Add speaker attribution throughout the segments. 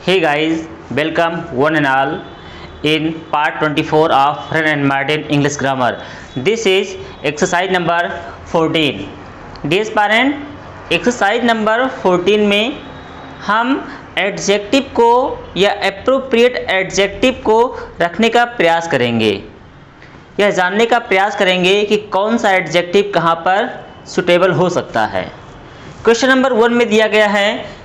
Speaker 1: Hey guys, welcome one and all in part 24 of Fred and Martin English Grammar. This is exercise number 14. Dear parent, exercise number 14 में हम adjective को या appropriate adjective को रखने का प्रयास करेंगे। यह जानने का प्रयास करेंगे कि कौन सा एडजेक्टिव कहाँ पर सुटेबल हो सकता है। क्वेश्चन नंबर 1 में दिया गया है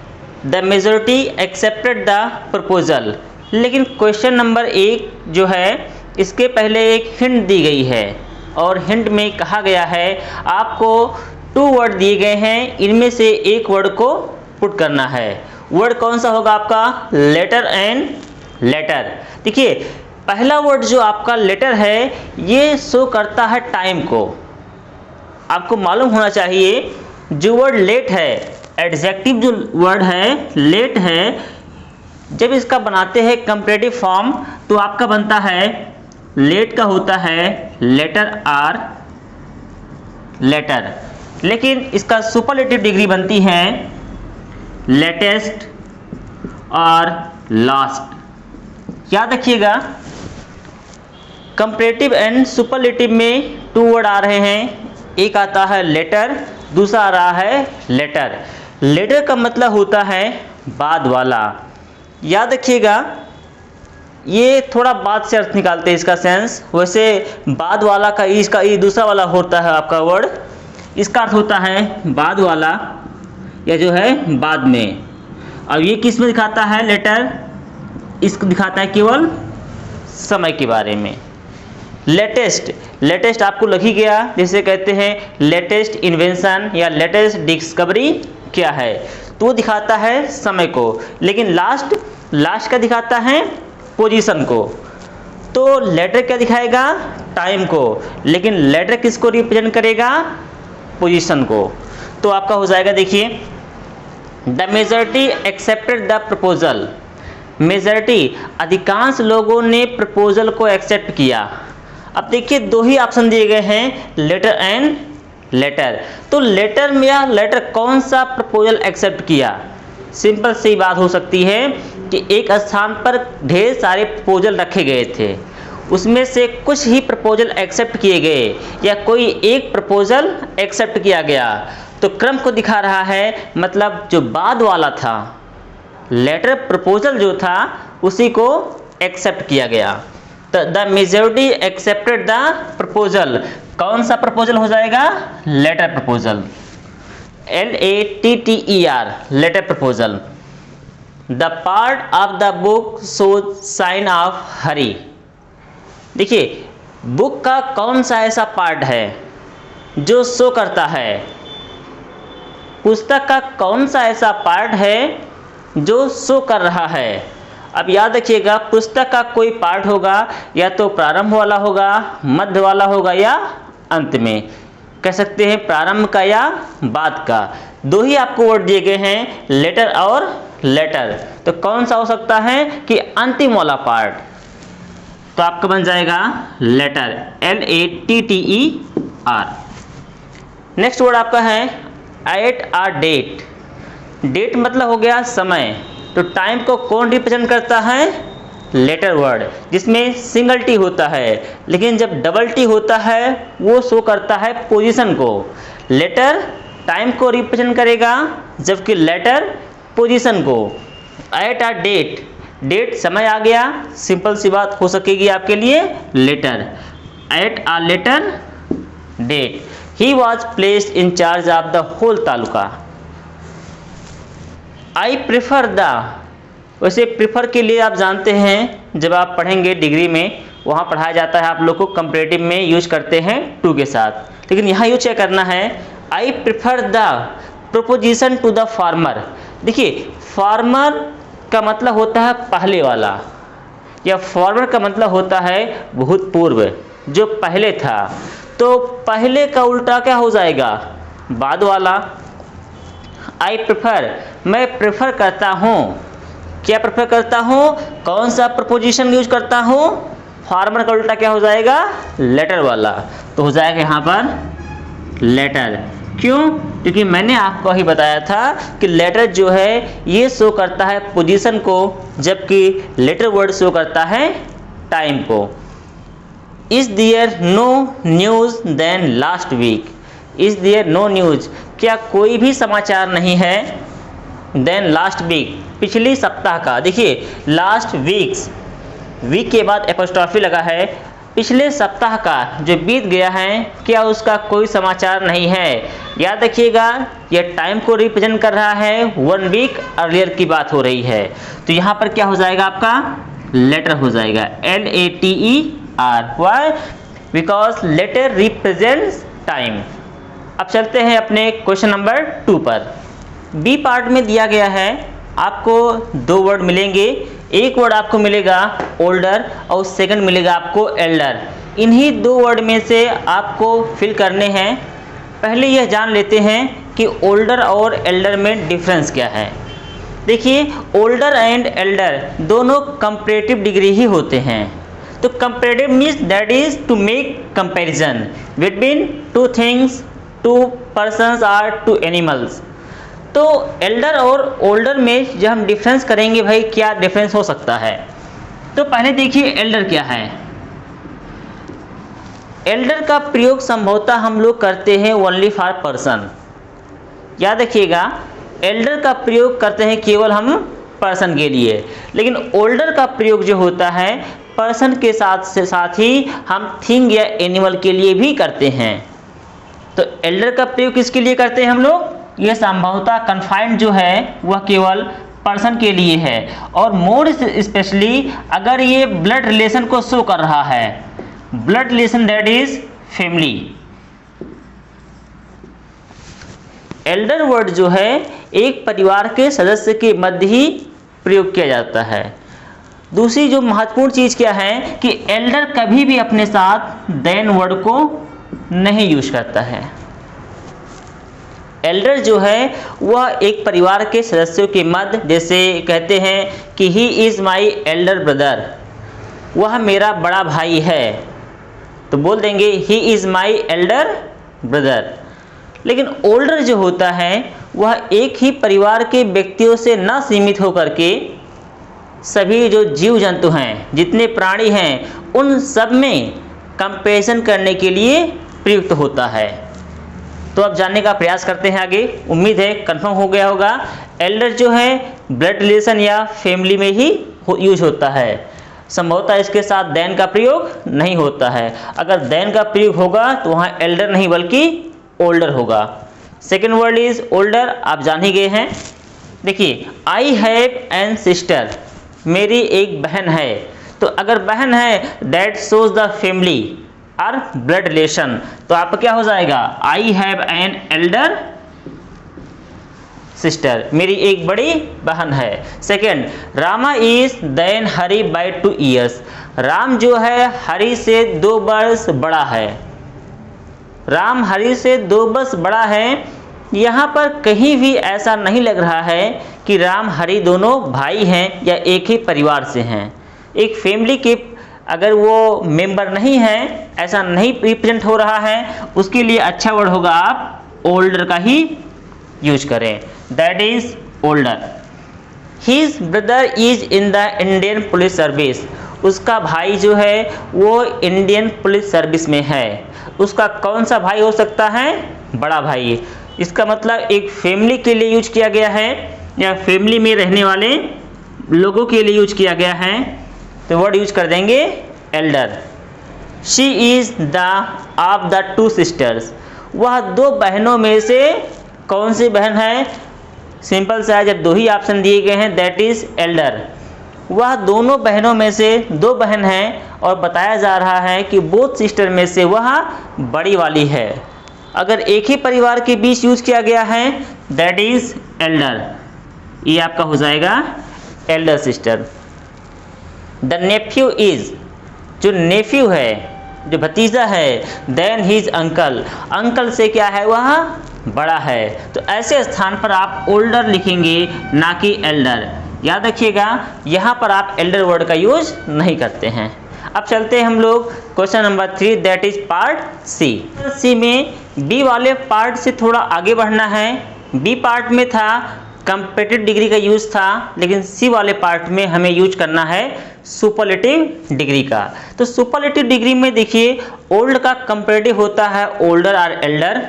Speaker 1: the majority accepted the proposal, लेकिन क्वेश्चन नंबर 1 जो है इसके पहले एक हिंट दी गई है और हिंट में कहा गया है आपको 2 वर्ड दिए गए हैं, इनमें से एक वर्ड को पुट करना है। वर्ड कौन सा होगा आपका? Later and latter. देखिए पहला वर्ड जो आपका लेटर है ये शो करता है टाइम को। आपको मालूम होना चाहिए जो वर्ड लेट है, एडजेक्टिव जो वर्ड है लेट है, जब इसका बनाते हैं कंपैरेटिव फॉर्म तो आपका बनता है लेट का होता है लेटर आर लेटर, लेकिन इसका सुपरलेटिव डिग्री बनती है लेटेस्ट और लास्ट। याद रखिएगा कंपैरेटिव एंड सुपरलेटिव में 2 वर्ड आ रहे हैं, एक आता है लेटर, दूसरा आ रहा है लेटर। लेटर का मतलब होता है बाद वाला। याद रखिएगा ये थोड़ा बाद से अर्थ निकालते हैं इसका सेंस। वैसे बाद वाला का इसका ये दूसरा वाला होता है आपका वर्ड, इसका अर्थ होता है बाद वाला या जो है बाद में। अब ये किस में दिखाता है लेटर? इसको दिखाता है केवल समय के बारे में। लेटेस्ट, लेटेस्ट आपको लग ही गया, जैसे कहते हैं लेटेस्ट इन्वेंशन या लेटेस्ट डिस्कवरी क्या है, तो वो दिखाता है समय को। लेकिन लास्ट, लास्ट का दिखाता है पोजीशन को। तो लेटर क्या दिखाएगा? टाइम को, लेकिन लेटर किसको रिप्रेजेंट करेगा? पोजीशन को। तो आपका हो जाएगा, देखिए the majority accepted the proposal. Majority अधिकांश लोगों ने प्रपोजल को एक्सेप्ट किया। अब देखिए 2 ही ऑप्शन दिए गए हैं, लेटर एंड लेटर। तो लेटर में या लेटर कौन सा प्रपोजल एक्सेप्ट किया? सिंपल सी बात हो सकती है कि एक स्थान पर ढेर सारे प्रपोजल रखे गए थे, उसमें से कुछ ही प्रपोजल एक्सेप्ट किए गए या कोई एक प्रपोजल एक्सेप्ट किया गया। तो क्रम को दिखा रहा है, मतलब जो बाद वाला था लेटर प्रपोजल जो था उसी को एक्सेप्ट किया गया। The majority accepted the proposal, कौन सा प्रपोजल हो जाएगा? Latter proposal, LATTER latter proposal. The part of the book shows sign of hurry. देखिए बुक का कौन सा ऐसा पार्ट है जो शो करता है, पुस्तक का कौन सा ऐसा पार्ट है जो शो कर रहा है। अब याद रखिएगा पुस्तक का कोई पार्ट होगा या तो प्रारंभ वाला होगा, मध्य वाला होगा या अंत में। कह सकते हैं प्रारंभ का या बाद का। 2 ही आपको वर्ड दिए गए हैं, लेटर और लेटर। तो कौन सा हो सकता है कि अंतिम वाला पार्ट? तो आपका बन जाएगा लेटर, LATTER। नेक्स्ट वर्ड आपका है एट अ डेट। डेट मतलब हो गया समय। तो टाइम को कौन रिप्रेजेंट करता है? लेटर वर्ड, जिसमें सिंगल टी होता है, लेकिन जब डबल टी होता है वो शो करता है पोजीशन को। लेटर टाइम को रिप्रेजेंट करेगा जबकि लेटर पोजीशन को। एट अ डेट, डेट समय आ गया, सिंपल सी बात हो सकेगी आपके लिए later. At a later date he was placed in charge of the whole taluka. I prefer the, वैसे प्रेफर के लिए आप जानते हैं जब आप पढ़ेंगे डिग्री में वहाँ पढ़ाया जाता है, आप लोग को कंपैरेटिव में यूज करते हैं टू के साथ, लेकिन यहाँ यूज क्या करना है? I prefer the proposition to the farmer. देखिए फार्मर का मतलब होता है पहले वाला, या फार्मर का मतलब होता है भूतपूर्व, जो पहले था। तो पहले का उल्टा क्या हो जाएगा? बाद वाला। आई प्रेफर, मैं प्रेफर करता हूँ। क्या प्रेफर करता हूँ? कौन सा प्रपोजिशन यूज करता हूँ? फार्मर का उल्टा क्या हो जाएगा? लेटर वाला। तो हो जाएगा यहाँ पर लेटर। क्यों? क्योंकि मैंने आपको ही बताया था कि लेटर जो है ये शो करता है पोजीशन को, जबकि लेटर वर्ड शो करता है टाइम को। Is there no news than last week, is there no news, क्या कोई भी समाचार नहीं है देन लास्ट वीक, पिछली सप्ताह का। देखिए लास्ट वीक्स, वीक के बाद एपोस्ट्रॉफी लगा है, पिछले सप्ताह का जो बीत गया है क्या उसका कोई समाचार नहीं है। याद रखिएगा यह टाइम को रिप्रेजेंट कर रहा है, 1 वीक अर्लियर की बात हो रही है। तो यहाँ पर क्या हो जाएगा आपका लेटर हो जाएगा, LATER। Why? Because later represents time. अब चलते हैं अपने क्वेश्चन नंबर 2 पर। बी पार्ट में दिया गया है, आपको 2 वर्ड मिलेंगे, एक वर्ड आपको मिलेगा ओल्डर और सेकंड मिलेगा आपको एल्डर। इन्हीं 2 वर्ड में से आपको फिल करने हैं। पहले यह जान लेते हैं कि ओल्डर और एल्डर में डिफरेंस क्या है। देखिए ओल्डर एंड एल्डर दोनों कंपैरेटिव डिग्री ही होते हैं। तो comparative means that is to make comparison between 2 things, 2 persons और 2 एनिमल्स। तो एल्डर और ओल्डर में जब हम डिफरेंस करेंगे भाई क्या डिफरेंस हो सकता है। तो पहले देखिए एल्डर क्या है। एल्डर का प्रयोग संभवतः हम लोग करते हैं ओनली फॉर पर्सन। याद रखिएगा एल्डर का प्रयोग करते हैं केवल हम पर्सन के लिए, लेकिन ओल्डर का प्रयोग जो होता है पर्सन के साथ ही हम थिंग या एनिमल के लिए भी करते हैं। तो एल्डर का प्रयोग किसके लिए करते हैं हम लोग, यह संभवतः कन्फाइंड जो है वह केवल पर्सन के लिए है, और मोर स्पेशली अगर ये ब्लड रिलेशन को शो कर रहा है, blood relation that is family. Elder word जो है एक परिवार के सदस्य के मध्य ही प्रयोग किया जाता है। दूसरी जो महत्वपूर्ण चीज क्या है कि एल्डर कभी भी अपने साथ देन वर्ड को नहीं यूज करता है। एल्डर जो है वह एक परिवार के सदस्यों के मध्य, जैसे कहते हैं कि he is my elder brother, वह मेरा बड़ा भाई है, तो बोल देंगे he is my elder brother. लेकिन ओल्डर जो होता है वह एक ही परिवार के व्यक्तियों से न सीमित होकर के सभी जो जीव जंतु हैं, जितने प्राणी हैं, उन सब में कंपैरिजन करने के लिए प्रयुक्त होता है। तो अब जानने का प्रयास करते हैं आगे। उम्मीद है कंफर्म हो गया होगा। एल्डर जो है ब्लड रिलेशन या फैमिली में ही यूज होता है, संभवतः इसके साथ देन का प्रयोग नहीं होता है। अगर देन का प्रयोग होगा तो वहाँ एल्डर नहीं बल्कि ओल्डर होगा। सेकेंड वर्ड इज ओल्डर, आप जान ही गए हैं। देखिए आई हैव एन सिस्टर, मेरी एक बहन है। तो अगर बहन है दैट शोज द फैमिली और ब्लड रिलेशन, तो आपका क्या हो जाएगा I have an elder sister, मेरी एक बड़ी बहन है। Second Rama is than Hari by 2 years, Ram जो है हरी से 2 वर्ष बड़ा है। राम हरी से 2 वर्ष बड़ा है। यहाँ पर कहीं भी ऐसा नहीं लग रहा है कि राम हरी दोनों भाई हैं या एक ही परिवार से हैं। एक फैमिली के अगर वो मेंबर नहीं है, ऐसा नहीं रिप्रेजेंट हो रहा है, उसके लिए अच्छा वर्ड होगा आप ओल्डर का ही यूज करें, that is older. His brother is in the Indian police service, उसका भाई जो है वो इंडियन पुलिस सर्विस में है। उसका कौन सा भाई हो सकता है, बड़ा भाई। इसका मतलब एक फैमिली के लिए यूज किया गया है या फैमिली में रहने वाले लोगों के लिए यूज किया गया है, तो वर्ड यूज कर देंगे Elder. She is the of the 2 sisters, वह 2 बहनों में से कौन सी बहन है, सिंपल सा है, जब 2 ही ऑप्शन दिए गए हैं दैट इज एल्डर। वह दोनों बहनों में से 2 बहन हैं और बताया जा रहा है कि बोथ सिस्टर में से वह बड़ी वाली है। अगर एक ही परिवार के बीच यूज किया गया है दैट इज एल्डर, ये आपका हो जाएगा elder sister. The nephew is, जो नेफ्यू है, जो भतीजा है, देन हिज अंकल, अंकल से क्या है वह बड़ा है। तो ऐसे स्थान पर आप ओल्डर लिखेंगे ना कि एल्डर। याद रखिएगा यहाँ पर आप एल्डर वर्ड का यूज नहीं करते हैं। अब चलते हैं हम लोग question number 3 that is part C. C में बी वाले पार्ट से थोड़ा आगे बढ़ना है। बी पार्ट में था कंपैरेटिव डिग्री का यूज था, लेकिन सी वाले पार्ट में हमें यूज करना है सुपरलेटिव डिग्री का। तो सुपरलेटिव डिग्री में देखिए ओल्ड का कंपैरेटिव होता है ओल्डर और एल्डर,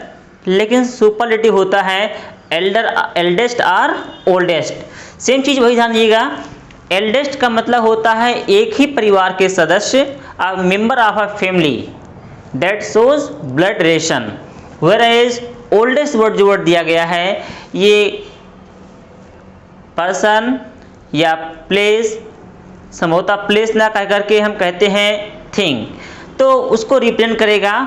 Speaker 1: लेकिन सुपरलेटिव होता है एल्डेस्ट और ओल्डेस्ट। सेम चीज वही ध्यान दीजिएगा, एल्डेस्ट का मतलब होता है एक ही परिवार के सदस्य, a member of a family that shows blood relation. Whereas oldest word जो वर्ड दिया गया है ये पर्सन या प्लेस, समझौता प्लेस ना कह करके हम कहते हैं थिंग, तो उसको रिप्रेजेंट करेगा।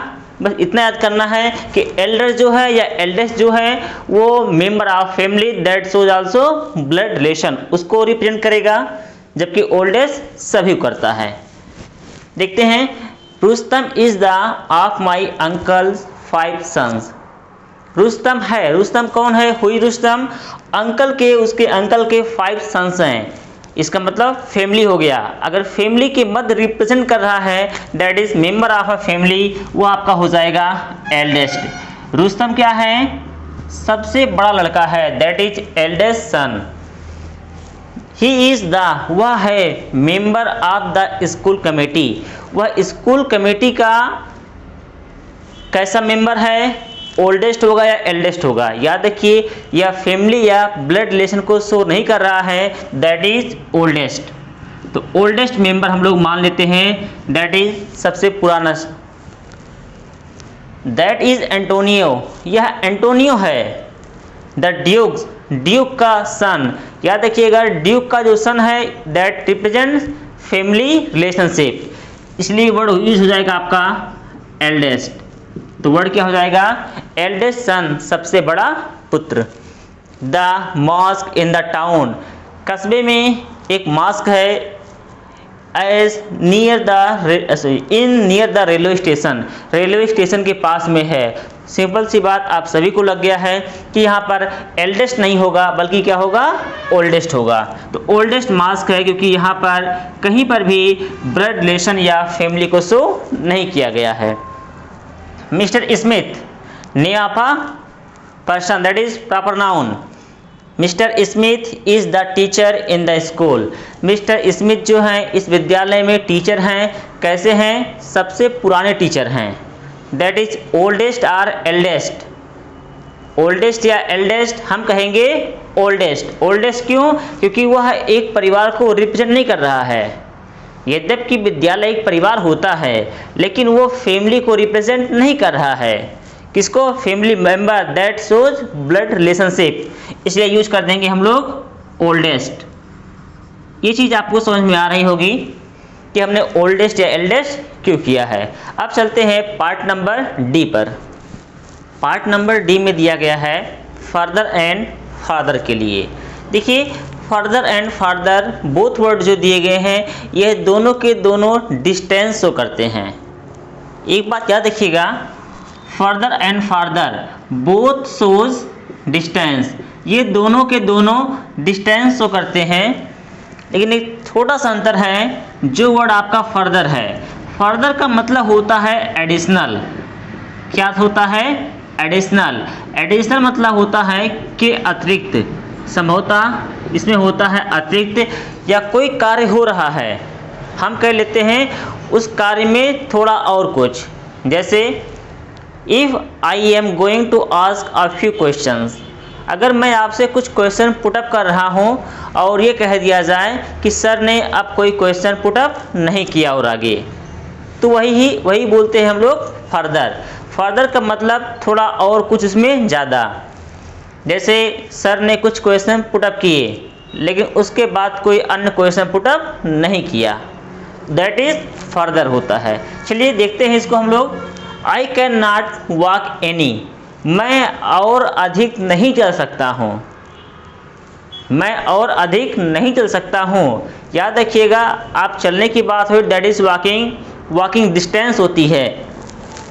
Speaker 1: बस इतना याद करना है कि एल्डर जो है या एल्डेस्ट जो है वो member of family that shows also blood relation, उसको रिप्रेजेंट करेगा, जबकि ओल्डेस्ट सभी करता है। देखते हैं, Rustam is the of my uncles 5 sons. Rustam है, रुस्तम कौन है? हुई रुस्तम, अंकल के, उसके अंकल के 5 सन्स हैं, इसका मतलब फैमिली हो गया। अगर फैमिली के मध्य रिप्रेजेंट कर रहा है that is member of a family, वो आपका हो जाएगा एल्डेस्ट। रुस्तम क्या है? सबसे बड़ा लड़का है, that is eldest son. He is the, वह है member of the school committee, वह स्कूल कमेटी का कैसा मेंबर है? ओल्डेस्ट होगा या एल्डेस्ट होगा? याद रखिए या फैमिली या ब्लड रिलेशन को शो नहीं कर रहा है, दैट इज ओल्डेस्ट। तो ओल्डेस्ट मेंबर हम लोग मान लेते हैं, दैट इज सबसे पुराना। दैट इज एंटोनियो, यह एंटोनियो है। द ड्यूक, ड्यूक का सन, याद रखिएगा ड्यूक का जो सन है दैट रिप्रेजेंट फैमिली रिलेशनशिप, इसलिए वर्ड यूज हो जाएगा आपका एल्डेस्ट। तो वर्ड क्या हो जाएगा? एल्डेस्ट सन, सबसे बड़ा पुत्र। The mosque in the town, कस्बे में एक मॉस्क है, is near the in near the railway station, railway station के पास में है। सिंपल सी बात आप सभी को लग गया है कि यहाँ पर एल्डेस्ट नहीं होगा बल्कि क्या होगा? ओल्डेस्ट होगा। तो ओल्डेस्ट मॉस्क है क्योंकि यहाँ पर कहीं पर भी ब्लड रिलेशन या फैमिली को शो नहीं किया गया है। Mister Smith, name of a person that is proper noun. Mister Smith is the teacher in the school, mister Smith जो हैं इस विद्यालय में टीचर हैं। कैसे हैं? सबसे पुराने टीचर हैं। दैट इज ओल्डेस्ट और एल्डेस्ट, ओल्डेस्ट या एल्डेस्ट हम कहेंगे ओल्डेस्ट। ओल्डेस्ट क्यों? क्योंकि वह एक परिवार को रिप्रेजेंट नहीं कर रहा है। यद्यपि विद्यालय एक परिवार होता है लेकिन वो फैमिली को रिप्रेजेंट नहीं कर रहा है। किसको? Family member that shows blood relationship, इसलिए यूज कर देंगे हम लोग ओल्डेस्ट। ये चीज़ आपको समझ में आ रही होगी कि हमने ओल्डेस्ट या एल्डेस्ट क्यों किया है। अब चलते हैं पार्ट नंबर डी पर। पार्ट नंबर डी में दिया गया है फर्दर एंड फादर के लिए। देखिए further and father both word जो दिए गए हैं यह दोनों के दोनों डिस्टेंस शो करते हैं। एक बात याद रखिएगा, further and father both shows distance, ये दोनों के दोनों डिस्टेंस शो करते हैं, लेकिन एक छोटा सा अंतर है। जो वर्ड आपका फर्दर है, फर्दर का मतलब होता है एडिशनल। क्या होता है? एडिशनल। एडिशनल मतलब होता है कि अतिरिक्त, संभवतः इसमें होता है अतिरिक्त या कोई कार्य हो रहा है, हम कह लेते हैं उस कार्य में थोड़ा और कुछ। जैसे if I am going to ask a few questions, अगर मैं आपसे कुछ क्वेश्चन पुटअप कर रहा हूं और ये कह दिया जाए कि सर ने अब कोई क्वेश्चन पुटअप नहीं किया और आगे, तो वही बोलते हैं हम लोग फर्दर। फर्दर का मतलब थोड़ा और कुछ इसमें ज़्यादा। जैसे सर ने कुछ क्वेश्चन पुटअप किए लेकिन उसके बाद कोई अन्य क्वेश्चन पुटअप नहीं किया, दैट इज फर्दर होता है। चलिए देखते हैं इसको हम लोग। I can not walk any, मैं और अधिक नहीं चल सकता हूँ, मैं और अधिक नहीं चल सकता हूँ। याद रखिएगा आप चलने की बात हो that is walking, walking distance होती है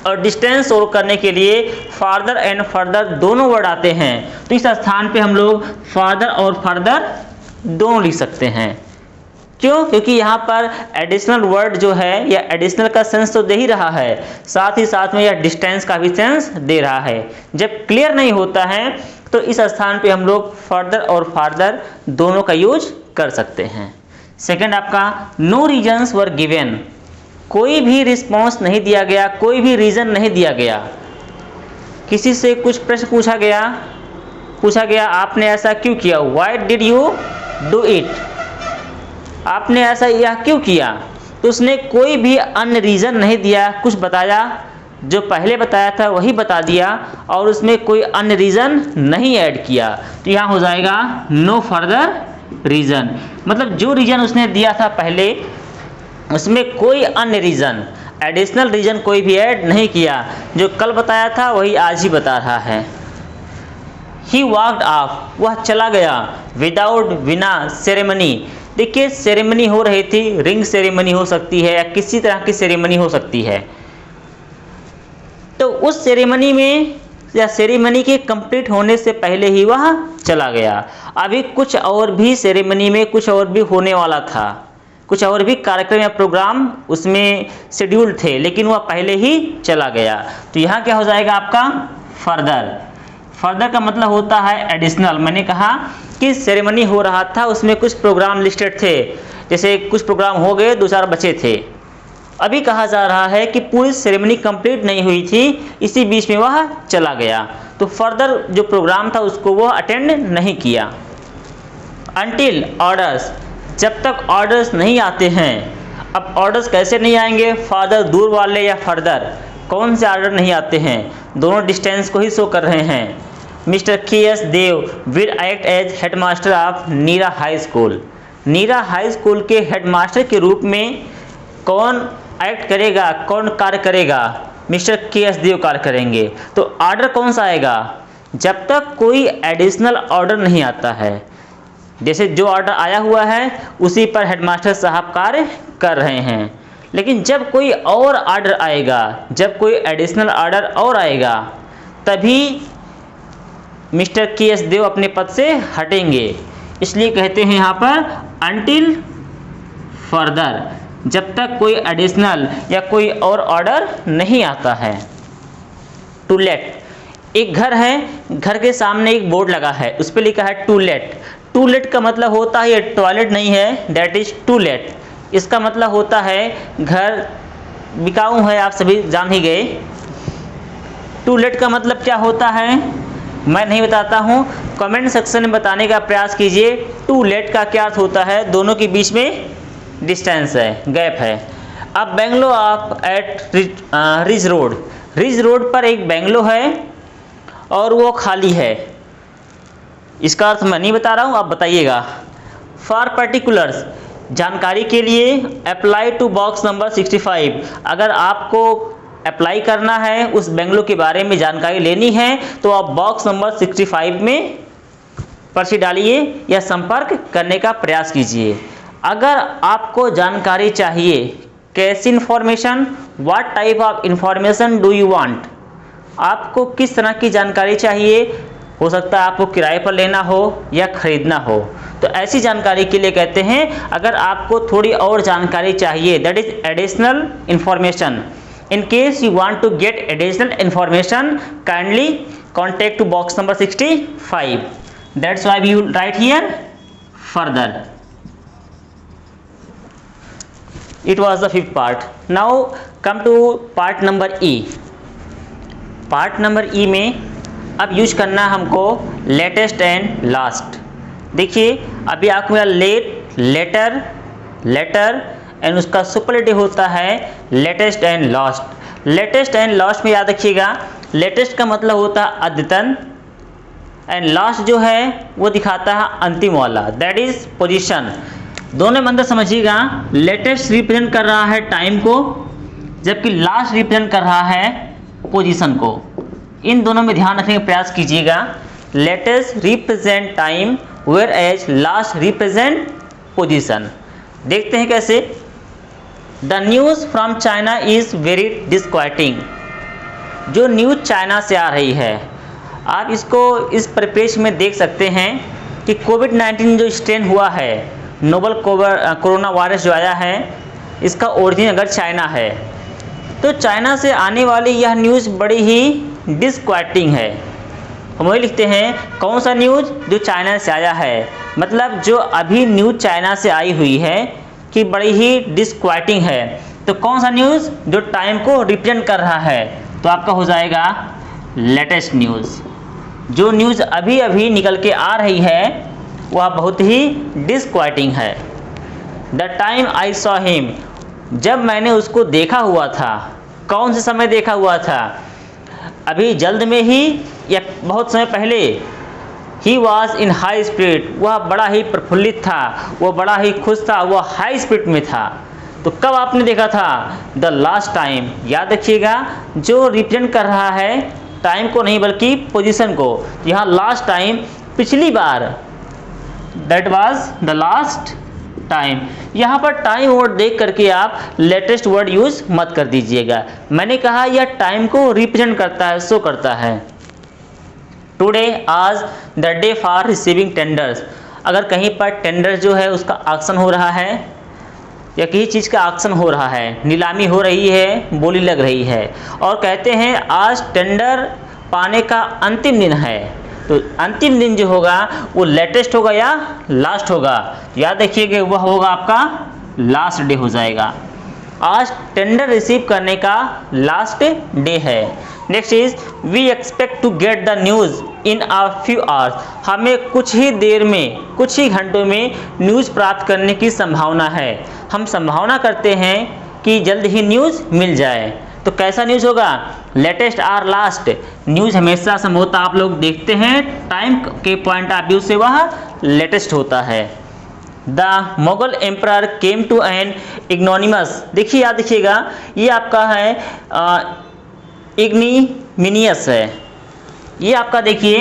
Speaker 1: और डिस्टेंस और करने के लिए फादर एंड फर्दर दोनों वर्ड आते हैं। तो इस स्थान पे हम लोग फादर और फर्दर दोनों लिख सकते हैं। क्यों? क्योंकि यहाँ पर एडिशनल वर्ड जो है या एडिशनल का सेंस तो दे ही रहा है, साथ ही साथ में यह डिस्टेंस का भी सेंस दे रहा है। जब क्लियर नहीं होता है तो इस स्थान पे हम लोग फर्दर और फार्दर दोनों का यूज कर सकते हैं। सेकंड आपका नो रीजन्स वर गिवन, कोई भी रिस्पॉन्स नहीं दिया गया, कोई भी रीजन नहीं दिया गया। किसी से कुछ प्रश्न पूछा गया आपने ऐसा क्यों किया, why did you do it, आपने ऐसा यह क्यों किया, तो उसने कोई भी अन्य रीज़न नहीं दिया, कुछ बताया, जो पहले बताया था वही बता दिया और उसमें कोई अन्य रीज़न नहीं ऐड किया, तो यहाँ हो जाएगा नो फर्दर रीज़न। मतलब जो रीज़न उसने दिया था पहले उसमें कोई अन्य रीज़न, एडिशनल रीज़न कोई भी ऐड नहीं किया, जो कल बताया था वही आज ही बता रहा है। ही वॉकड ऑफ, वह चला गया, विदाउट, बिना सेरेमनी। देखिए सेरेमनी हो रही थी, रिंग सेरेमनी हो सकती है या किसी तरह की सेरेमनी हो सकती है, तो उस सेरेमनी में या सेरेमनी के कंप्लीट होने से पहले ही वह चला गया। अभी कुछ और भी सेरेमनी में कुछ और भी होने वाला था, कुछ और भी कार्यक्रम या प्रोग्राम उसमें शेड्यूल थे, लेकिन वह पहले ही चला गया। तो यहाँ क्या हो जाएगा आपका फर्दर। फर्दर का मतलब होता है एडिशनल। मैंने कहा कि सेरेमनी हो रहा था, उसमें कुछ प्रोग्राम लिस्टेड थे, जैसे कुछ प्रोग्राम हो गए, 2-4 बचे थे। अभी कहा जा रहा है कि पूरी सेरेमनी कंप्लीट नहीं हुई थी, इसी बीच में वह चला गया, तो फर्दर जो प्रोग्राम था उसको वह अटेंड नहीं किया। अनटिल ऑर्डर्स, जब तक ऑर्डर्स नहीं आते हैं। अब ऑर्डर्स कैसे नहीं आएंगे, फादर दूर वाले या फर्दर, कौन से ऑर्डर नहीं आते हैं, दोनों डिस्टेंस को ही शो कर रहे हैं। Mister K S. Dev will act as headmaster of Neera high school. Neera high school के हेडमास्टर के रूप में कौन एक्ट करेगा, कौन कार्य करेगा, मिस्टर के.एस. देव कार्य करेंगे। तो ऑर्डर कौन सा आएगा, जब तक कोई एडिशनल ऑर्डर नहीं आता है, जैसे जो ऑर्डर आया हुआ है उसी पर हेडमास्टर साहब कार्य कर रहे हैं। लेकिन जब कोई और ऑर्डर आएगा, जब कोई एडिशनल ऑर्डर और आएगा, तभी मिस्टर के.एस. देव अपने पद से हटेंगे। इसलिए कहते हैं यहाँ पर अनटिल फर्दर, जब तक कोई एडिशनल या कोई और ऑर्डर नहीं आता है। टू लेट, एक घर है, घर के सामने एक बोर्ड लगा है, उस पर लिखा है टू लेट। टू लेट का मतलब होता है ये टॉयलेट नहीं है, दैट इज टू लेट। इसका मतलब होता है घर बिकाऊ है, आप सभी जान ही गए। टू लेट का मतलब क्या होता है मैं नहीं बताता हूँ, कमेंट सेक्शन में बताने का प्रयास कीजिए। टू लेट का क्या अर्थ होता है, दोनों के बीच में डिस्टेंस है, गैप है। अब बेंगलो आप at Ridge Road, Ridge Road पर एक बेंगलो है और वो खाली है। इसका अर्थ मैं नहीं बता रहा हूँ, आप बताइएगा। फॉर पर्टिकुलर्स, जानकारी के लिए अप्लाई टू बॉक्स नंबर 65। अगर आपको अप्लाई करना है, उस बेंगलो के बारे में जानकारी लेनी है, तो आप बॉक्स नंबर 65 में पर्ची डालिए या संपर्क करने का प्रयास कीजिए। अगर आपको जानकारी चाहिए, कैसी information, what type of information do you want, आपको किस तरह की जानकारी चाहिए, हो सकता है आपको किराए पर लेना हो या खरीदना हो, तो ऐसी जानकारी के लिए कहते हैं अगर आपको थोड़ी और जानकारी चाहिए, that is additional information. In case you want to get additional information, kindly contact to box number 65. That's why we will write here further. It was the 5th part. Now come to part number E. Part number E में अब use करना हमको latest and last. देखिए अभी आपको मिला late, letter, letter and उसका superlative होता है latest and last. Latest and last में याद रखिएगा, लेटेस्ट का मतलब होता है अद्यतन एंड लास्ट जो है वो दिखाता है अंतिम वाला, दैट इज पोजीशन। दोनों में अंदर समझिएगा, लेटेस्ट रिप्रेजेंट कर रहा है टाइम को, जबकि लास्ट रिप्रेजेंट कर रहा है पोजीशन को। इन दोनों में ध्यान रखने का प्रयास कीजिएगा। Latest represent time whereas last represent position. देखते हैं कैसे। The news from China is very disquieting. जो न्यूज़ चाइना से आ रही है, आप इसको इस परिप्रेक्ष्य में देख सकते हैं कि कोविड-19 जो स्ट्रेन हुआ है नोवल कोरोना वायरस जो आया है इसका ओरिजिन अगर चाइना है, तो चाइना से आने वाली यह न्यूज़ बड़ी ही डिसक्वाइटिंग है। हम वही लिखते हैं कौन सा न्यूज़ जो चाइना से आया है, मतलब जो अभी न्यूज़ चाइना से आई हुई है कि बड़ी ही डिसक्वाइटिंग है। तो कौन सा न्यूज़ जो टाइम को रिप्रेजेंट कर रहा है, तो आपका हो जाएगा लेटेस्ट न्यूज़। जो न्यूज़ अभी अभी निकल के आ रही है वह बहुत ही डिसक्वाइटिंग है। The time I saw him, जब मैंने उसको देखा हुआ था, कौन से समय देखा हुआ था, अभी जल्द में ही या बहुत समय पहले। He was in high spirit, वह बड़ा ही प्रफुल्लित था, वह बड़ा ही खुश था, वह हाई स्पिरिट में था। तो कब आपने देखा था? The last time. याद रखिएगा जो रिप्रेजेंट कर रहा है टाइम को नहीं बल्कि पोजीशन को। यहाँ लास्ट टाइम पिछली बार, that was the last time. यहाँ पर टाइम वर्ड देख करके आप लेटेस्ट वर्ड यूज मत कर दीजिएगा। मैंने कहा यह टाइम को रिप्रेजेंट करता है, शो करता है। टुडे, आज, the day for receiving tenders. अगर कहीं पर टेंडर जो है उसका ऑक्शन हो रहा है या किसी चीज़ का ऑक्शन हो रहा है, नीलामी हो रही है, बोली लग रही है और कहते हैं आज टेंडर पाने का अंतिम दिन है, तो अंतिम दिन जो होगा वो लेटेस्ट होगा या लास्ट होगा? याद रखिएगा वह होगा आपका लास्ट डे हो जाएगा। आज टेंडर रिसीव करने का लास्ट डे है। Next is we expect to get the news in a few hours. हमें कुछ ही देर में, कुछ ही घंटों में न्यूज़ प्राप्त करने की संभावना है। हम संभावना करते हैं कि जल्द ही न्यूज़ मिल जाए। तो कैसा न्यूज़ होगा? लेटेस्ट और लास्ट। न्यूज़ हमेशा संभवतः आप लोग देखते हैं टाइम के पॉइंट ऑफ व्यू से वह लेटेस्ट होता है। The Mughal emperor came to an ignominious. देखिए, याद रखिएगा ये आपका है इग्निमिनियस है। ये आपका देखिए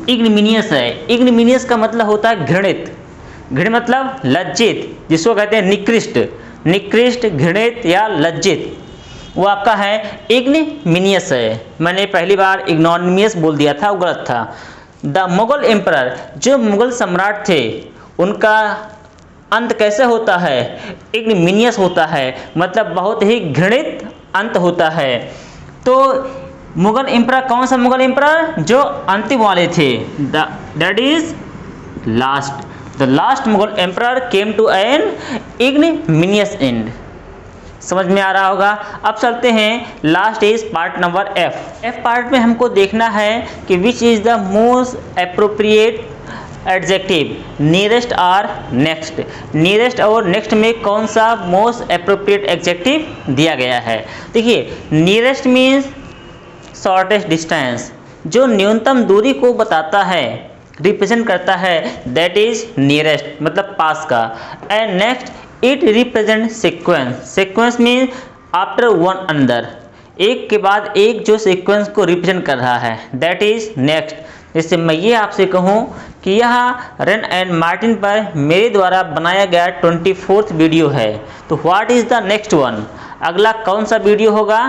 Speaker 1: इग्निमिनियस है। इग्निमिनियस का मतलब होता है घृणित। घृणित मतलब लज्जित, जिसको कहते हैं निकृष्ट। निकृष्ट, घृणित या लज्जित, वो आपका है इग्निमिनियस है। मैंने पहली बार इग्नोनिमियस बोल दिया था, वो गलत था। द मुगल एम्परर, जो मुगल सम्राट थे उनका अंत कैसे होता है? इग्निमिनियस होता है, मतलब बहुत ही घृणित अंत होता है। तो मुगल एम्परर, कौन सा मुगल एम्परर? जो अंतिम वाले थे, that is last. The last Mughal emperor came to an ignominious end. समझ में आ रहा होगा। अब चलते हैं last is part number F. F part में हमको देखना है कि which is the most appropriate adjective, nearest और नेक्स्ट। नियरेस्ट और नेक्स्ट में कौन सा मोस्ट अप्रोप्रिएट एडजेक्टिव दिया गया है? देखिए, नियरेस्ट मीन्स शॉर्टेस्ट डिस्टेंस, जो न्यूनतम दूरी को बताता है, रिप्रेजेंट करता है, दैट इज नियरेस्ट, मतलब पास का। And next it represent sequence. Sequence means after one अंदर, एक के बाद एक जो सीक्वेंस को रिप्रेजेंट कर रहा है, दैट इज नेक्स्ट। जैसे मैं ये आपसे कहूँ कि यह रन एंड मार्टिन पर मेरे द्वारा बनाया गया 24th वीडियो है, तो what is the next one? अगला कौन सा वीडियो होगा?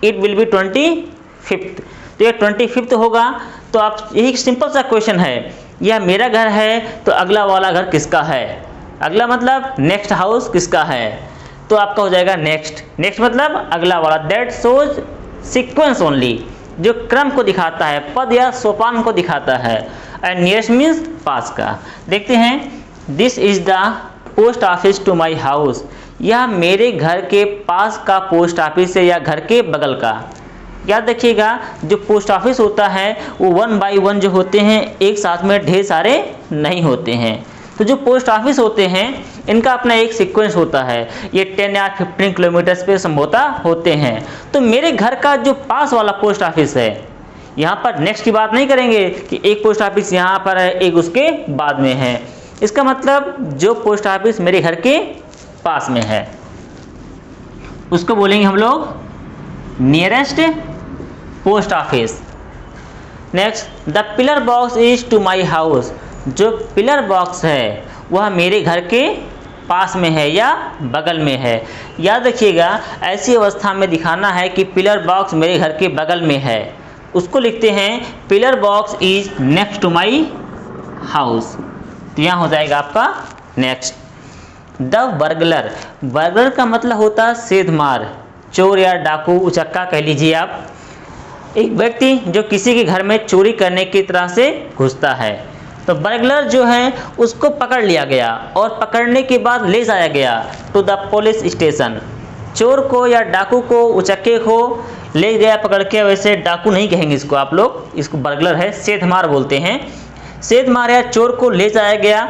Speaker 1: It will be 25th। तो ये 25th होगा। तो आप, यही सिंपल सा क्वेश्चन है, यह मेरा घर है तो अगला वाला घर किसका है? अगला मतलब नेक्स्ट हाउस किसका है? तो आपका हो जाएगा नेक्स्ट। नेक्स्ट मतलब अगला वाला, दैट शोज सीक्वेंस ओनली, जो क्रम को दिखाता है, पद या सोपान को दिखाता है। एंड नियरेस्ट मीन्स पास का। देखते हैं, this is the post office to my house. यह मेरे घर के पास का पोस्ट ऑफिस है या घर के बगल का। याद रखिएगा जो पोस्ट ऑफिस होता है वो 1 by 1 जो होते हैं, एक साथ में ढेर सारे नहीं होते हैं। तो जो पोस्ट ऑफिस होते हैं इनका अपना एक सीक्वेंस होता है, ये 10 या 15 किलोमीटर्स पे संभवतः होते हैं। तो मेरे घर का जो पास वाला पोस्ट ऑफिस है, यहाँ पर नेक्स्ट की बात नहीं करेंगे कि एक पोस्ट ऑफिस यहाँ पर है, एक उसके बाद में है। इसका मतलब जो पोस्ट ऑफिस मेरे घर के पास में है उसको बोलेंगे हम लोग nearest post office. Next, the pillar box is to my house. जो पिलर बॉक्स है वह मेरे घर के पास में है या बगल में है। याद रखिएगा ऐसी अवस्था में दिखाना है कि पिलर बॉक्स मेरे घर के बगल में है, उसको लिखते हैं pillar box is next to my house. तो यहाँ हो जाएगा आपका नेक्स्ट। द बर्गलर, बर्गलर का मतलब होता है सेधमार, चोर या डाकू, उचक्का कह लीजिए आप। एक व्यक्ति जो किसी के घर में चोरी करने की तरह से घुसता है, तो बर्गलर जो है उसको पकड़ लिया गया और पकड़ने के बाद ले जाया गया टू द पुलिस स्टेशन। चोर को या डाकू को, उचक्के को ले गया पकड़ के, वैसे डाकू नहीं कहेंगे इसको आप लोग, इसको बर्गलर है, सेधमार बोलते हैं। सेधमार या चोर को ले जाया गया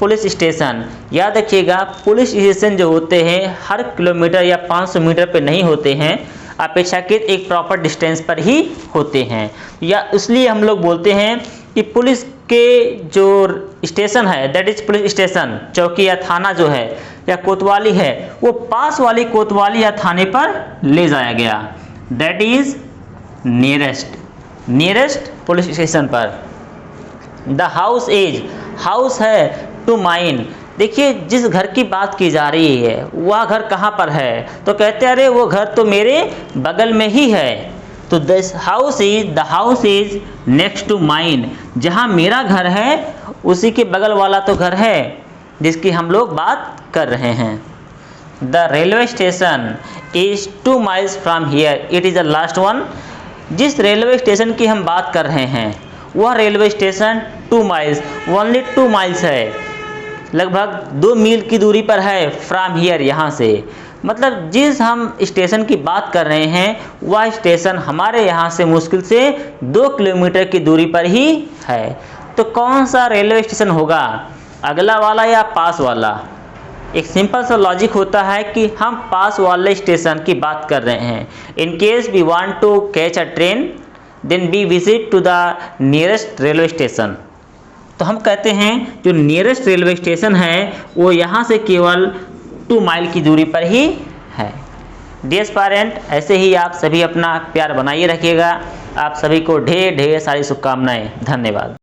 Speaker 1: पुलिस स्टेशन। याद रखिएगा पुलिस स्टेशन जो होते हैं हर किलोमीटर या 500 मीटर पे नहीं होते हैं, अपेक्षाकृत एक प्रॉपर डिस्टेंस पर ही होते हैं। या इसलिए हम लोग बोलते हैं कि पुलिस के जो स्टेशन है दैट इज पुलिस स्टेशन, चौकी या थाना जो है या कोतवाली है, वो पास वाली कोतवाली या थाने पर ले जाया गया, that is nearest police station पर। द हाउस इज, हाउस है टू माइन। देखिए जिस घर की बात की जा रही है वह घर कहाँ पर है, तो कहते हैं अरे वो घर तो मेरे बगल में ही है। तो this house is, the house is next to mine, जहाँ मेरा घर है उसी के बगल वाला तो घर है जिसकी हम लोग बात कर रहे हैं। The railway station is 2 miles from here, it is the last one. जिस रेलवे स्टेशन की हम बात कर रहे हैं वह railway station 2 miles, only 2 miles है, लगभग 2 मील की दूरी पर है फ्रॉम हियर, यहाँ से। मतलब जिस हम स्टेशन की बात कर रहे हैं वह स्टेशन हमारे यहाँ से मुश्किल से 2 किलोमीटर की दूरी पर ही है। तो कौन सा रेलवे स्टेशन होगा, अगला वाला या पास वाला? एक सिंपल सा लॉजिक होता है कि हम पास वाले स्टेशन की बात कर रहे हैं। In case we want to catch a train then we visit to the nearest railway station. तो हम कहते हैं जो नियरेस्ट रेलवे स्टेशन है वो यहाँ से केवल 2 माइल की दूरी पर ही है। डियर पेरेंट, ऐसे ही आप सभी अपना प्यार बनाइए रखिएगा। आप सभी को ढेर ढेर सारी शुभकामनाएं। धन्यवाद।